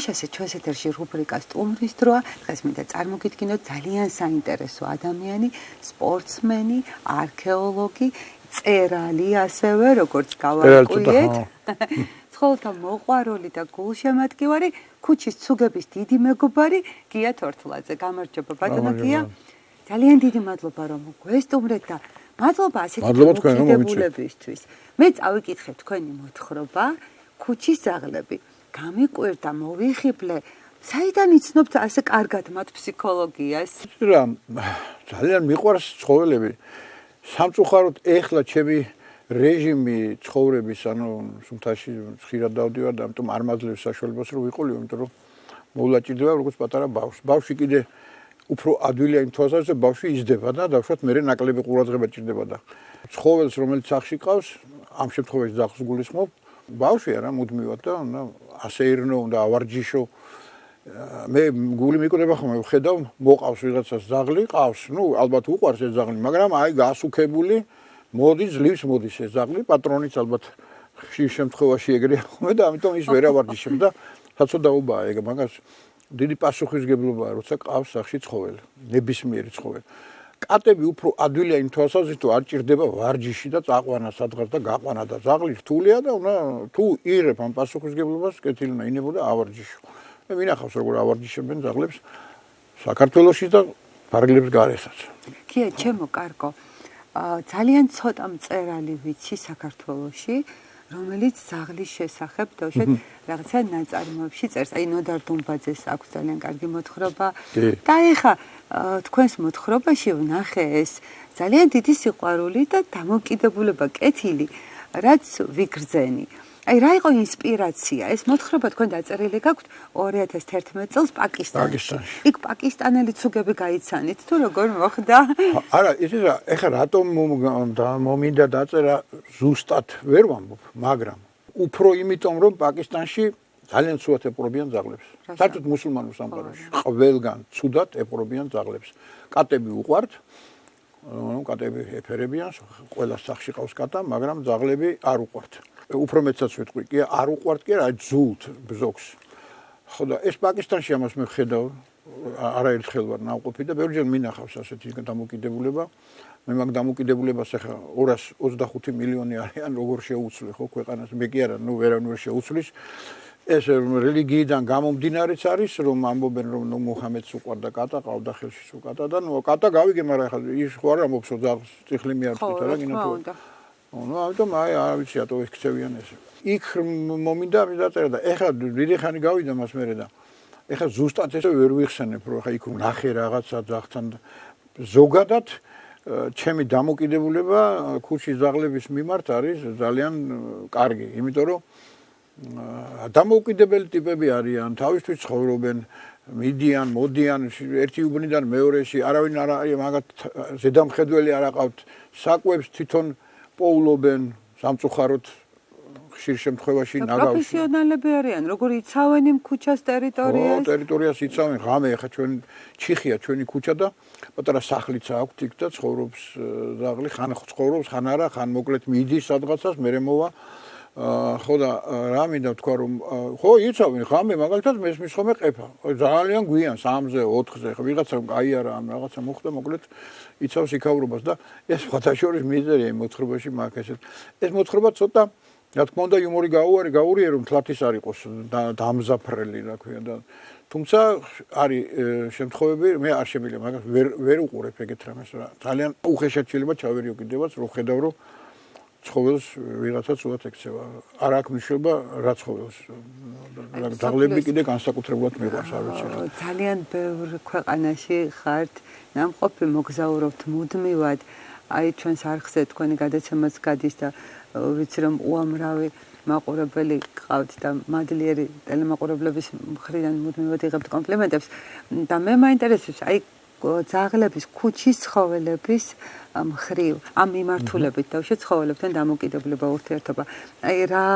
იმაშასე ჩვენს ეთერში რუბრიკა სტუმრის დროა. დღეს მინდა წარმოგიდგინოთ ძალიან საინტერესო ადამიანი, სპორტსმენი, არქეოლოგი, წერალი ასევე, როგორც გავარკვიეთ. ცხოველთა მოყვარული და გულშემატკივარი, ქუჩის ცუგების დიდი მეგობარი გია თორთლაძე. გამარჯობა ბატონო გია. ძალიან დიდი მადლობა რომ გვესტუმრეთ და მადლობა ასეთი მოგებულებისთვის. მე წავიკითხე თქვენი მოთხრობა, ქუჩის ძაღლები. გამიკვირდა, მოვიხიბლე. საიდან იცნობთ ასე კარგად მათ ფსიქოლოგიას? რა, ძალიან მიყვარს ცხოველები. სამწუხაროდ ეხლა ჩემი რეჟიმი ცხოვრების, ანუ სუნთაში ხშირად დავდივარ და ამიტომ არ მაძლევს საშუალებას რომ ვიყოლიო, იმიტომ რომ მოვლაჭირდება როგორც პატარა ბავშვს. ბავშვი კიდე უფრო ადვილია იმ თვალსაზრისით, ბავშვი იზრდება და დავშვათ მე ნაკლები ყურადღება ჭირდება და ცხოველს რომელიც სახში ყავს, ამ შემთხვევაში ძაღლს გულისხმობ, ბავშვი არა მუდმივად და ასე ირნო და ავარჯიშო. მე გული მიკვრება ხომ ვხედავ, მოყავს ვიღაცას ძაღლი, ყავს, ალბათ უყვარს ეს ძაღლი, მაგრამ აი გასუქებული, მოდის ძლივს მოდის ეს ძაღლი, პატრონიც ალბათ ხშირ შემთხვევაში ეგრეა ხოლმე და ამიტომ ის ვერ ავარჯიშებ და საწოდაობაა ეგ მაგას დიდი პასუხისგებლობაა, როცა ყავს სახში ცხოველი, ნებისმიერი ცხოველი. კატები უფრო ადვილია იმ თვალსაზრისით, არ ჭირდება ვარჯიში და წაყვანა სადღაც და გაყვანა და ძაღლი რთულია და თუ იღებ ამ პასუხისგებლობას, კეთილი უნდა ინებო და ავარჯიშო. მე მინახავს როგორ ავარჯიშებენ ძაღლებს საქართველოში და ფარგლებს გარესაც. კია, ჩემო კარგო. ძალიან ცოტა მწერალი ვიცი საქართველოში, რომელიც ძაღლის შესახებ დავშეთ რაღაცა ნაწარმოებში წერს. აი ნოდარ დუმბაძეს აქვს ძალიან კარგი მოთხრობა. და ეხა თქვენს მოთხრობაში ვნახე ეს ძალიან დიდი სიყვარული და დამოკიდებულება, კეთილი, რაც ვიგრძენი. აი რა იყო ინსპირაცია? ეს მოთხრობა თქვენ დაწერილი გაქვთ 2011 წელს პაკისტანში. იქ პაკისტანელი ცუგები გაიცანით თუ როგორ მოხდა? არა, ისა ეხლა რატომ მომინდა დაწერა ზუსტად ვერ ვამბობ, მაგრამ უფრო იმიტომ რომ პაკისტანში ძალიან ცუდად ეპყრობიან ძაღლებს. საერთოდ მუსულმანურ სამყაროში ყველგან ცუდად ეპყრობიან ძაღლებს. კატები უყვართ, კატები ეფერებიან, ყველა სახში ყავს კატა, მაგრამ ძაღლები არ უყვართ. უფრო მეცაც ვიტყვი, კი არ უყვართ კი არა, ძულთ ბზოქს. ხო და ეს პაკისტანში ამას მე ვხედავ, არაერთხელ ვარ ნავყოფი და ბევრჯერ მინახავს ასეთი დამოკიდებულება. მე მაგ დამოკიდებულებას ახლა 225 მილიონი არიან, როგორ შეუცვლი ხო ქვეყანას, მე კი არა, ვერავინ შეუცვლის. ეს რელიგიიდან გამომდინარეც არის, რომ ამბობენ რომ მუჰამედს უყვარდა კატა, ყავდა ხელში სულ კატა და კატა გავიგე, მაგრამ ახლა ის ხო არ ამბობს რომ ძაღლს წიხლი მიართვით რა გინდა თუ ამიტომ აი არ ვიცი რატო ექცევიან ეს. იქ მომინდა ამის დაწერა და ეხლა დიდი ხანი გავიდა მას მერე და ეხლა ზუსტად ესე ვერ ვიხსენებ რომ ეხლა იქ ნახე რაღაცა ძაღლთან ზოგადად ჩემი დამოკიდებულება ქუჩის ძაღლების მიმართ არის ძალიან კარგი, იმიტომ რომ დამოუკიდებელი ტიპები არიან, თავისთვის ცხოვრობენ, მიდიან, მოდიან ერთი უბნიდან მეორეში, არავინ არ მაგათ ზედამხედველი არ აყავთ, საკვებს თვითონ პოულობენ, სამწუხაროდ ხშირ შემთხვევაში ნაგავს. პროფესიონალები არიან, როგორ იცავენ იმ ქუჩას ტერიტორიას? ტერიტორიას იცავენ, ღამე ახლა ჩვენ ჩიხია ჩვენი ქუჩა და პატარა სახლიც აქვს იქ და ცხოვრობს ძაღლი, ხან ცხოვრობს, ხან არა, ხან მოკლედ მიდის სადღაცას, მერე მოვა. ხო და რა მინდა ვთქვა რომ ხო იცავენ ღამე მაგალითად მესმის ხომე ყეფა. ძალიან გვიან 3-ზე, 4-ზე, ხო ვიღაცა გაიარა ამ რაღაცა მოხდა, მოკლედ იცავს იქაურობას და ეს ფათაშორის მიზერია იმ მოთხრობაში მაგ ესეთ. ეს მოთხრობა ცოტა რა თქმა უნდა იუმორი გაურია რომ თლათის არ იყოს დამზაფრელი რა ქვია და თუმცა არის შემთხვევები მე არ შემიძლია მაგას ვერ უყურებ ეგეთ რამეს რა. ძალიან უხეშად შეიძლება ჩავერიო კიდევაც რომ ხედავ რომ ცხოველს ვიღაცა ცუდად ექცევა. არ აქვს მნიშვნელობა რა ცხოველს. ძაღლები კიდე განსაკუთრებულად მიყვარს, არ ვიცი. ძალიან ბევრ ქვეყანაში ხართ, ნამყოფი მოგზაურობთ მუდმივად. აი ჩვენს არხზე თქვენი გადაცემაც გადის და ვიცი რომ უამრავი მაყურებელი გყავთ და მადლიერი ტელემაყურებლების მხრიდან მუდმივად იღებთ კომპლიმენტებს და მე მაინტერესებს აი ძაღლების ქუჩის ცხოველების მხრივ ამ მიმართულებით დავშეთ ცხოველებთან დამოკიდებულება ურთიერთობა. აი რა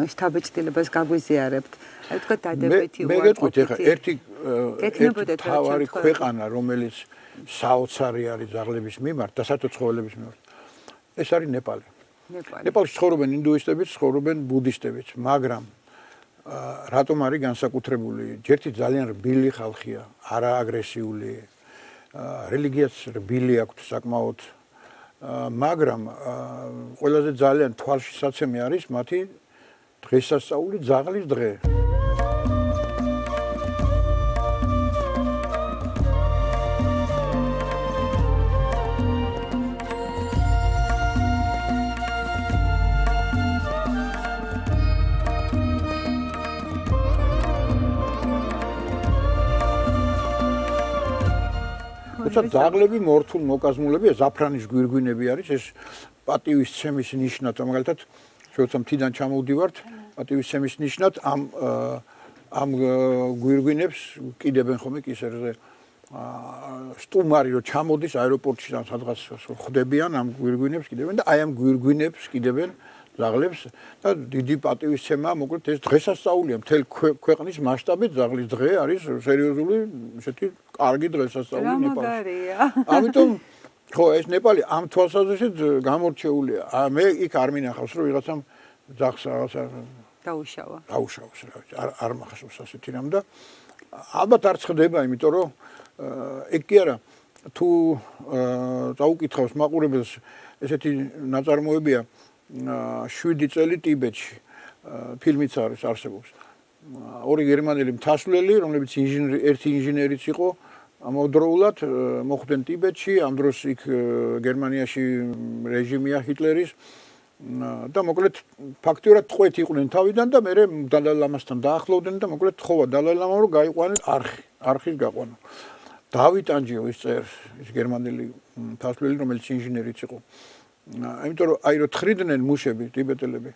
შთაბეჭდილებას გაგვიზიარებთ? აი თქვა დადებითი მე გეტყვით ეხა ერთი თავარი ქვეყანა რომელიც საოცარი არის ძაღლების მიმართ და საერთოდ ცხოველების მიმართ. ეს არის ნეპალი. ნეპალში ცხოვრობენ ინდუისტებიც, ცხოვრობენ ბუდისტებიც, მაგრამ რატომ არის განსაკუთრებული? ჯერთი ძალიან რბილი ხალხია, არა აგრესიული, რელიგიაც რბილი აქვთ საკმაოდ, მაგრამ ყველაზე ძალიან თვალშისაცემი არის მათი დღესასწაული ძაღლის დღე. ძაღლები მორთულ მოკაზმულებია, ზაფრანის გვირგვინები არის, ეს პატივისცემის ნიშნად, მაგალითად, როცა მთიდან ჩამოვდივართ, პატივისცემის ნიშნად ამ გვირგვინებს კიდებენ ხომ კისერზე. სტუმარი რო ჩამოდის აეროპორტში სადღაც ხვდებიან ამ გვირგვინებს კიდებენ და აი ამ გვირგვინებს კიდებენ ძაღლებს და დიდი პატივისცემაა, მოკლედ ეს დღესასწაულია, მთელ ქვეყნის მასშტაბით ძაღლის დღე არის სერიოზული, ესეთი კარგი დღესასწაული ნეპალში. ამიტომ ხო ეს ნეპალი ამ თვალსაზრისით გამორჩეულია. მე იქ არ მინახავს რომ ვიღაცამ ძაღლს რაღაცა დაუშავოს რა არ მახსოვს ასეთი რამ და ალბათ არ ხდება, იმიტომ რომ ეგ კი არა თუ წაუკითხავს მაყურებელს ესეთი ნაწარმოებია 7 წელი ტიბეტში ფილმიც არსებობს. ორი გერმანელი მთასვლელი, რომლებიც ერთი ინჟინერიც იყო, ამავდროულად მოხვდნენ ტიბეტში, ამ დროს იქ გერმანიაში რეჟიმია ჰიტლერის და მოკლედ ფაქტიურად ტყვეთ იყვნენ თავიდან და მერე დალაი-ლამასთან დაახლოვდნენ და მოკლედ თხოვა დალაი-ლამამ რომ გაიყვანეს არხის გაყვანა. დავით ანჯიოვის წერს ის გერმანელი მთასვლელი, რომელიც ინჟინერიც იყო. იმიტომ რომ აი რო თხრიდნენ მუშები ტიბეტელები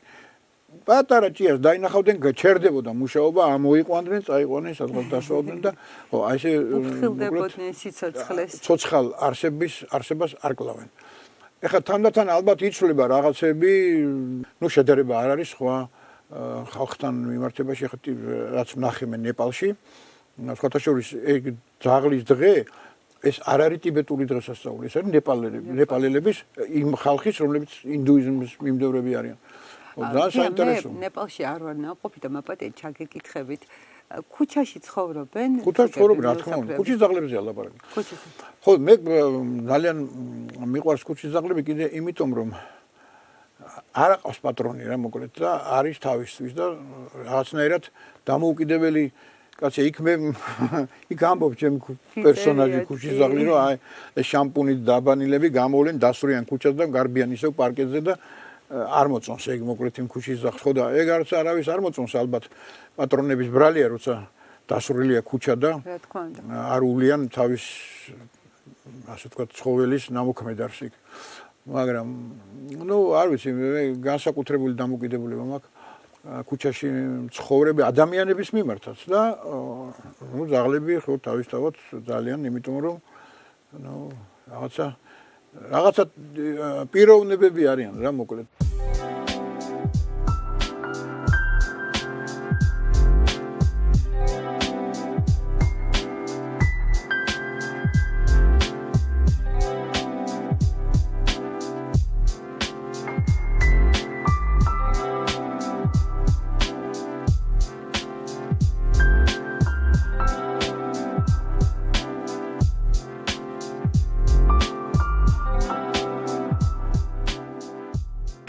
პატარა ჭიას დაინახავდნენ გაჩერდებოდა მუშაობა ამოიყვანდნენ წაიყვანენ სადღაც დასვავდნენ და ხო აი ესე უხილდებოდნენ სიცოცხლეს ცოცხალ არსებას არ კლავენ ეხლა თანდათან ალბათ იცვლება რაღაცები ნუ შედარება არ არის სხვა ხალხთან მიმართებაში ეხლა რაც ნახემენ ნეპალში სხვათა შორის ეგ ძაღლის დღე ეს არ არის ტიბეტური დღესასწაული, ეს არის ნეპალელების იმ ხალხის, რომლებიც ინდუიზმის მიმდევრები არიან. ძალიან საინტერესო. ნეპალში არ ვარ ნაყოფი და მაპატე ჩაგეკითხებით. ქუჩაში ცხოვრობენ? ქუჩაში ცხოვრობენ, რა თქმა უნდა. ქუჩის ძაღლებზეა ლაპარაკი. ხო, მე ძალიან მიყვარს ქუჩის ძაღლები კიდე იმიტომ, რომ არ აყავს პატრონი რა მოკლედ და არის თავისთვის და რაღაცნაირად დამოუკიდებელი კაცი იქ მე იქ ამბობ ჩემ პერსონაჟი ქუჩის ძაღლი რომ აი ეს შამპუნით დაბანილები გამოვლენ დასვრიან ქუჩას და გარბიან ისევ პარკეტზე და არ მოწონს ეგ მოკლედ იმ ქუჩის ძაღლს ხო და ეგ არც არავის არ მოწონს ალბათ პატრონების ბრალია როცა დასვრილია ქუჩა და რა თქმა უნდა არ უვლიან თავის ასე ვთქვათ ცხოველის ნამოქმედარს იქ მაგრამ ნუ არ ვიცი მე განსაკუთრებული დამოკიდებულება მაქვს ქუჩაში ცხოვრები ადამიანების მიმართაც და ნუ ძაღლები ხო თავისთავად ძალიან იმიტომ რომ ნუ რაღაცა პიროვნებები არიან რა მოკლედ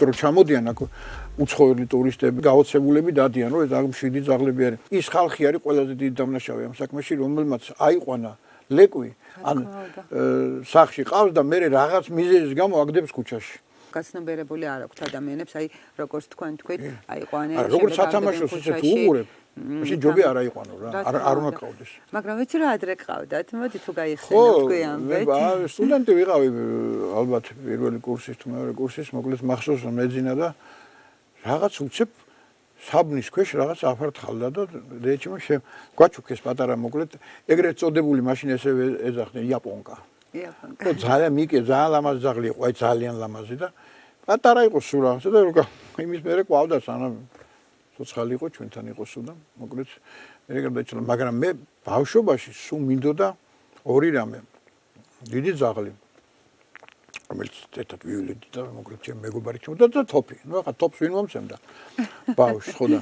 რომ ჩამოდიან აქ უცხოელი ტურისტები, გაოცებულები დადიან, რომ ეს მშვიდი ძაღლები არის. ის ხალხი არის ყველაზე დიდი დამნაშავე ამ საქმეში, რომელმაც აიყვანა ლეკვი, ან სახლში ყავს და მე რაღაც მიზეზის გამო აგდებს ქუჩაში. გაცნობიერებული არ აქვთ ადამიანებს, აი როგორც თქვით, აიყვანენ. როგორც სათამაშოს ისეთ უყურებ. მაშინ ჯობია არ აიყვანო რა, არ უნდა ყავდეს. მაგრამ ვიცი რა ადრე ყავდათ, მოდი თუ გაიხსენებ თქვენ. ხო, სტუდენტი ვიყავი ალბათ პირველი კურსის თუ მეორე კურსის, მოკლედ მახსოვს რომ მეძინა და რაღაც უცებ საბნის ქვეშ რაღაც აფართხალდა და რეჩიმო გვაჩუქეს პატარა მოკლედ ეგრეთ წოდებული მაშინ ესე ეძახდნენ იაპონკა. ხო ძალიან მიკე ძალიან ლამაზი ძაღლი იყო, აი ძალიან ლამაზი და პატარა იყო სულ რაღაცა და იმის მერე ყავდა სანამ ცოცხალი იყო ჩვენთან იყო სულ და მოკლედ მე გადაჭრა მაგრამ მე ბავშვობაში სულ მინდოდა ორი რამე დიდი ძაღლი რომელიც ერთად ვივლედი და მოკლედ ჩემ მეგობარი ჩემ და თოფი ნუ ახლა თოფს ვინ მომცემდა ბავშვს ხო და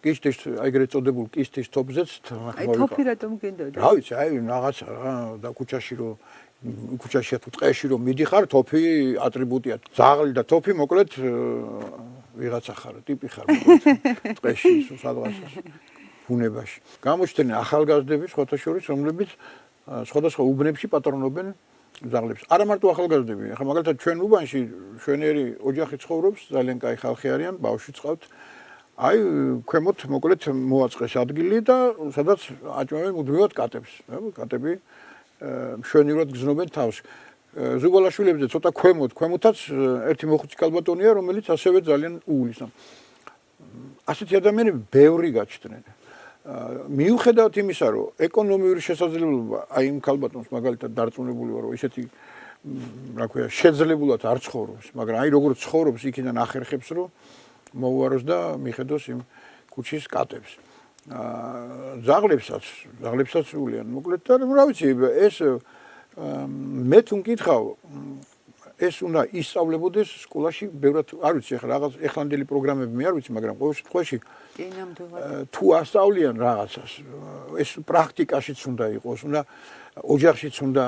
კისტის ეგრეთ წოდებულ კისტის თოფზეც აი თოფი რატომ გინდოდა? რა ვიცი, აი რაღაცა რა და ქუჩაში თუ ტყეში რომ მიდიხარ, თოფი ატრიბუტია. ძაღლი და თოფი მოკლედ ვიღაცა ხარ, ტიპი ხარ მოკლედ ტყეში, სადღაცას ბუნებაში. გამოჩნდნენ ახალგაზრდები სხვათა შორის, რომლებიც სხვადასხვა უბნებში პატრონობენ ძაღლებს. არა მარტო ახალგაზრდები, ახლა მაგალითად ჩვენ უბანში შვენიერი ოჯახი ცხოვრობს, ძალიან კაი ხალხი არიან, ბავშვი წყავთ. აი ქვემოთ მოკლედ მოაწყეს ადგილი და სადაც აჭმევენ მუდმივად კატებს. კატები მშვენივრად გზნობენ თავს. ზუბალაშვილებზე ცოტა ქვემოთაც ერთი მოხუცი კალბატონია, რომელიც ასევე ძალიან უულისა. ასეთი ადამიანები ბევრი გაჩნდნენ. მიუხედავად იმისა, რომ ეკონომიური შესაძლებლობა აი იმ კალბატონს მაგალითად დარწმუნებული ვარ, რომ ისეთი რა ქვია, შეძლებულად არ ცხოვრობს, მაგრამ აი როგორ ცხოვრობს, იქიდან ახერხებს, რომ მოუაროს და მიხედოს იმ ქუჩის კატებს. ძაღლებსაც უვლიან. მოკლედ და რა ვიცი, ეს მე თუ მკითხავ, ეს უნდა ისწავლებოდეს სკოლაში, ბევრად არ ვიცი, ახლა რაღაც ეხლანდელი პროგრამები მე არ ვიცი, მაგრამ ყოველ შემთხვევაში თუ ასწავლიან რაღაცას, ეს პრაქტიკაშიც უნდა იყოს, უნდა ოჯახშიც უნდა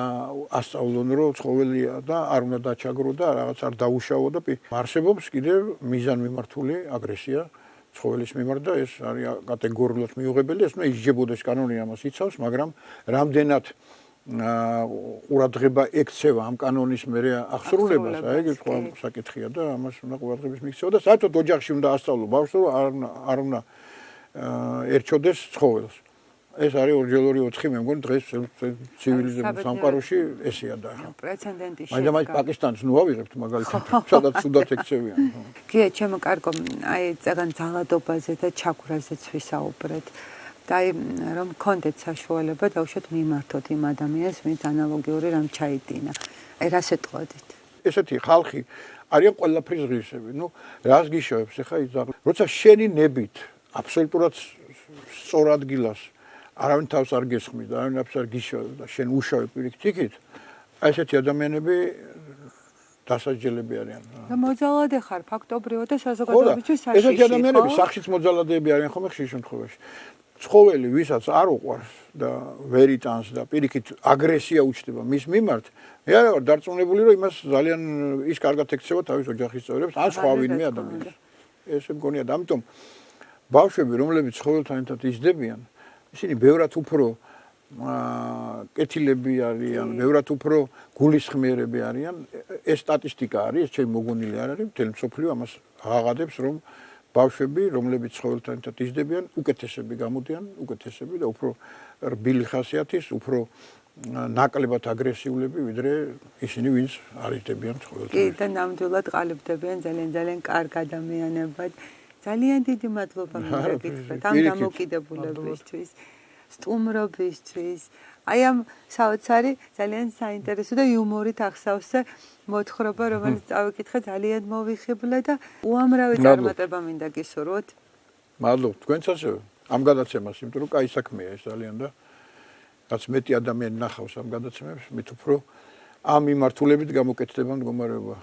ასწავლონ, რომ ცხოველია და არ უნდა დაჩაგრო და რაღაც არ დაუშავო და არსებობს კიდევ მიზანმიმართული აგრესია ცხოველის მიმართ და ეს არის კატეგორიულად მიუღებელი, ეს უნდა ისჯებოდეს, კანონი ამას იცავს, მაგრამ რამდენად ყურადღება ექცევა ამ კანონის მერე აღსრულებას, აი ეს სხვა საკითხია და ამას უნდა ყურადღების მიქცევა და საერთოდ ოჯახში უნდა ასწავლო ბავშვს, რომ არ უნდა ერჩოდეს ცხოველს. ეს არის 2-4, მე მგონი დღეს ცივილიზებულ სამყაროში ესეა და ახლა. პრეცედენტი შედგა. მაინც პაკისტანს ნუ ავიღებთ მაგალითად, სადაც თუდად ექცევიან. გია, ჩემო კარგო, აი წეგან ძალადობაზე და ჩაგვრაზეც ვისაუბრეთ. და აი რომ გქონდეთ საშუალება დავუშვათ მიმართოთ იმ ადამიანს, ვინც ანალოგიური რამ ჩაიდინა. აი რას ეტყოდით? ესეთი ხალხი არიან ყველაფრის ღირსები. ნუ რას გიშოვებს ახლა ის ძაღლი? როცა შენი ნებით აბსოლუტურად სწორ ადგილას არავინ თავს არ გესხმის და არავინ არ გიშოვებს და შენ უშავებ პირიქით, აი ესეთი ადამიანები დასაჯელები არიან. და მოძალადე ხარ ფაქტობრივად და საზოგადოებისთვის საშიში. ესეთი ადამიანები სახშიც მოძალადეები არიან ხომ ხშირ შემთხვევაში. ცხოველი, ვისაც არ უყვარს და ვერ იტანს და პირიქით აგრესია უჩნდება მის მიმართ, მე არ ვარ დარწმუნებული, რომ იმას ძალიან ის კარგად ექცევა თავის ოჯახის წევრებს, ან სხვა ვინმე ადამიანს. ესე მგონია და ამიტომ ბავშვები, რომლებიც ცხოველთან ერთად იზრდებიან, ისინი ბევრად უფრო კეთილები არიან, ბევრად უფრო გულისხმიერები არიან. ეს სტატისტიკა არის, ეს ჩემი მოგონილი არ არის, მთელი მსოფლიო ამას აღაღადებს, რომ ბავშვები, რომლებიც ცხოველთან ერთად იზრდებიან, უკეთესები გამოდიან, უკეთესები და უფრო რბილი ხასიათის, უფრო ნაკლებად აგრესიულები, ვიდრე ისინი, ვინც არ იზრდებიან ცხოველთან. კი, და ნამდვილად ყალიბდებიან ძალიან კარგ ადამიანებად. ძალიან დიდი მადლობა მოგეკითხეთ ამ დამოკიდებულებისთვის, სტუმრობისთვის. აი ამ საოცარი ძალიან საინტერესო და იუმორით ახსავს მოთხრობა, რომელიც წავიკითხე, ძალიან მოვიხიბლე და უამრავი წარმატება მინდა გისურვოთ. მადლობა თქვენც ასევე ამ გადაცემას, იმიტომ რომ კაი საქმეა ეს ძალიან და რაც მეტი ადამიანი ნახავს ამ გადაცემებს, მით უფრო ამ მიმართულებით გამოკეთდება მდგომარეობა.